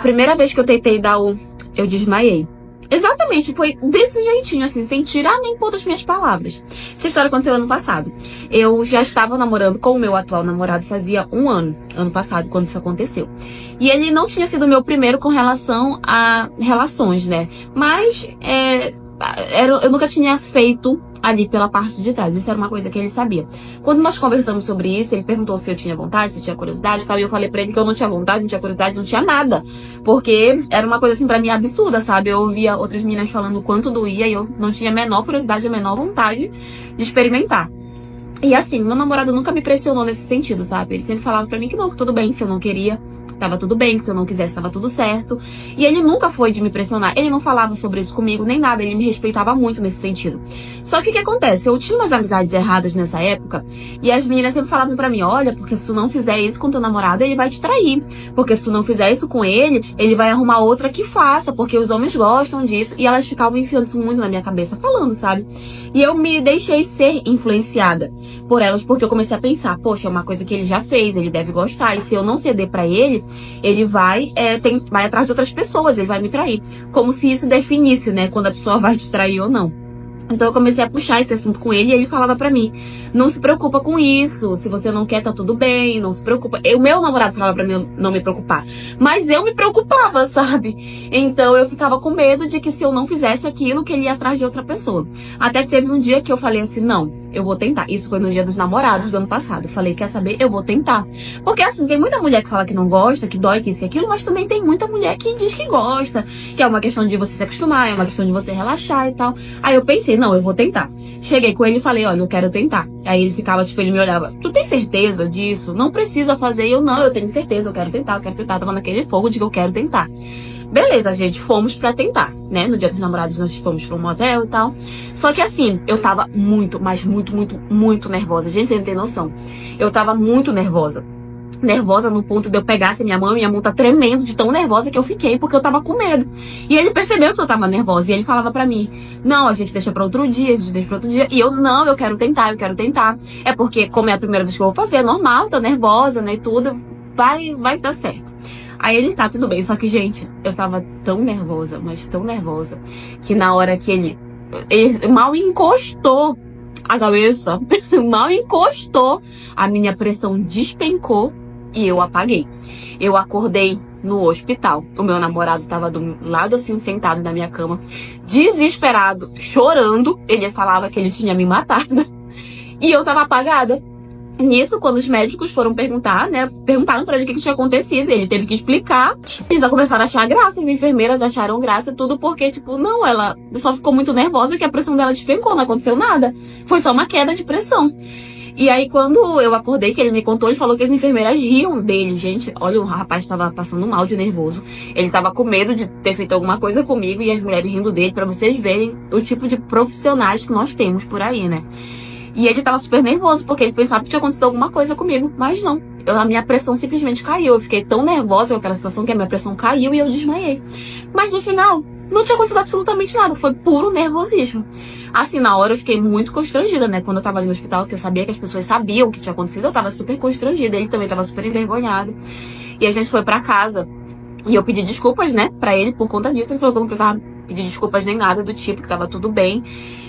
Primeira vez que eu tentei dar eu desmaiei. Exatamente, foi desse jeitinho, assim, sem tirar nem pôr das minhas palavras. Essa história aconteceu ano passado. Eu já estava namorando com o meu atual namorado fazia um ano passado, quando isso aconteceu. E ele não tinha sido o meu primeiro com relação a relações, né? Mas eu nunca tinha feito ali pela parte de trás. Isso era uma coisa que ele sabia. Quando nós conversamos sobre isso, ele perguntou se eu tinha vontade, se eu tinha curiosidade e tal. E eu falei pra ele que eu não tinha vontade, não tinha curiosidade, não tinha nada. Porque era uma coisa assim pra mim absurda, sabe? Eu ouvia outras meninas falando o quanto doía e eu não tinha a menor curiosidade, a menor vontade de experimentar. E assim, meu namorado nunca me pressionou nesse sentido, sabe? Ele sempre falava pra mim que não, que tudo bem, se eu não queria, tava tudo bem, que se eu não quisesse, tava tudo certo. E ele nunca foi de me pressionar. Ele não falava sobre isso comigo, nem nada. Ele me respeitava muito nesse sentido. Só que o que acontece? Eu tinha umas amizades erradas nessa época, e as meninas sempre falavam pra mim, olha, porque se tu não fizer isso com teu namorado, ele vai te trair. Porque se tu não fizer isso com ele vai arrumar outra que faça, porque os homens gostam disso. E elas ficavam enfiando isso muito na minha cabeça, falando, sabe? E eu me deixei ser influenciada por elas, porque eu comecei a pensar, poxa, é uma coisa que ele já fez, ele deve gostar, e se eu não ceder pra ele vai atrás de outras pessoas, ele vai me trair. Como se isso definisse, né, quando a pessoa vai te trair ou não. Então eu comecei a puxar esse assunto com ele e ele falava pra mim, não se preocupa com isso, se você não quer tá tudo bem, não se preocupa. O meu namorado falava pra mim não me preocupar, mas eu me preocupava, sabe? Então eu ficava com medo de que se eu não fizesse aquilo, que ele ia atrás de outra pessoa. Até que teve um dia que eu falei assim, não, eu vou tentar. Isso foi no dia dos namorados do ano passado. Eu falei, quer saber? Eu vou tentar. Porque assim, tem muita mulher que fala que não gosta, que dói, que isso e aquilo, mas também tem muita mulher que diz que gosta, que é uma questão de você se acostumar, é uma questão de você relaxar e tal. Aí eu pensei, não, eu vou tentar. Cheguei com ele e falei, olha, eu quero tentar. Aí ele ficava, tipo, ele me olhava, tu tem certeza disso? Não precisa fazer. E eu, não, eu tenho certeza, eu quero tentar. Tava naquele fogo de que eu quero tentar. Beleza, gente, fomos pra tentar, né? No dia dos namorados nós fomos pra um motel e tal. Só que assim, eu tava muito, mas muito nervosa. Gente, você não tem noção. Eu tava muito nervosa. Nervosa no ponto de eu pegasse minha mão tá tremendo de tão nervosa que eu fiquei, porque eu tava com medo. E ele percebeu que eu tava nervosa, e ele falava pra mim, não, a gente deixa pra outro dia, a gente deixa pra outro dia. E eu, não, eu quero tentar. É porque, como é a primeira vez que eu vou fazer, é normal, tô nervosa, né, e tudo, vai dar certo. Aí ele, tá, tudo bem. Só que, gente, eu tava tão nervosa, mas tão nervosa, que na hora que ele mal encostou a cabeça, mal encostou, a minha pressão despencou e eu apaguei. Eu acordei no hospital. O meu namorado tava do lado assim, sentado na minha cama, desesperado, chorando. Ele falava que ele tinha me matado. E eu tava apagada. Nisso, quando os médicos foram perguntar, né, perguntaram pra ele o que tinha acontecido, ele teve que explicar. Eles começaram a achar graça, as enfermeiras acharam graça e tudo, porque, tipo, não, ela só ficou muito nervosa que a pressão dela despencou, não aconteceu nada. Foi só uma queda de pressão. E aí, quando eu acordei, que ele me contou, ele falou que as enfermeiras riam dele. Gente, olha, o rapaz tava passando mal de nervoso. Ele tava com medo de ter feito alguma coisa comigo e as mulheres rindo dele, pra vocês verem o tipo de profissionais que nós temos por aí, né? E ele tava super nervoso, porque ele pensava que tinha acontecido alguma coisa comigo, mas não. A minha pressão simplesmente caiu. Eu fiquei tão nervosa com aquela situação que a minha pressão caiu e eu desmaiei. Mas no final, não tinha acontecido absolutamente nada. Foi puro nervosismo. Assim, na hora eu fiquei muito constrangida, né? Quando eu tava ali no hospital, que eu sabia que as pessoas sabiam o que tinha acontecido, eu tava super constrangida. Ele também tava super envergonhado. E a gente foi pra casa. E eu pedi desculpas, né, pra ele por conta disso. Ele falou que eu não precisava pedir desculpas nem nada do tipo, que tava tudo bem.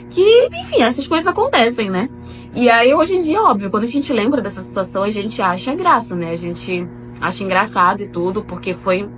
Que, enfim, essas coisas acontecem, né? E aí, hoje em dia, óbvio, quando a gente lembra dessa situação, a gente acha graça, né? A gente acha engraçado e tudo, porque foi,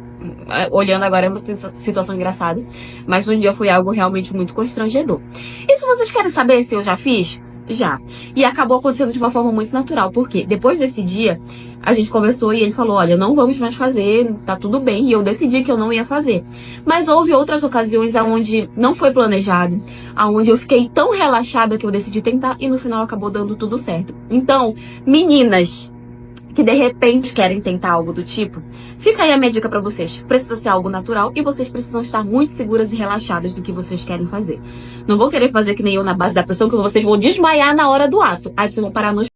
olhando agora, é uma situação engraçada. Mas no dia foi algo realmente muito constrangedor. E se vocês querem saber se eu já fiz? Já. E acabou acontecendo de uma forma muito natural. Porque depois desse dia, a gente conversou e ele falou, olha, não vamos mais fazer, tá tudo bem. E eu decidi que eu não ia fazer. Mas houve outras ocasiões onde não foi planejado, onde eu fiquei tão relaxada que eu decidi tentar e no final acabou dando tudo certo. Então, meninas que de repente querem tentar algo do tipo, fica aí a minha dica pra vocês. Precisa ser algo natural e vocês precisam estar muito seguras e relaxadas do que vocês querem fazer. Não vão querer fazer que nem eu na base da pressão, que vocês vão desmaiar na hora do ato. Aí vocês vão parar no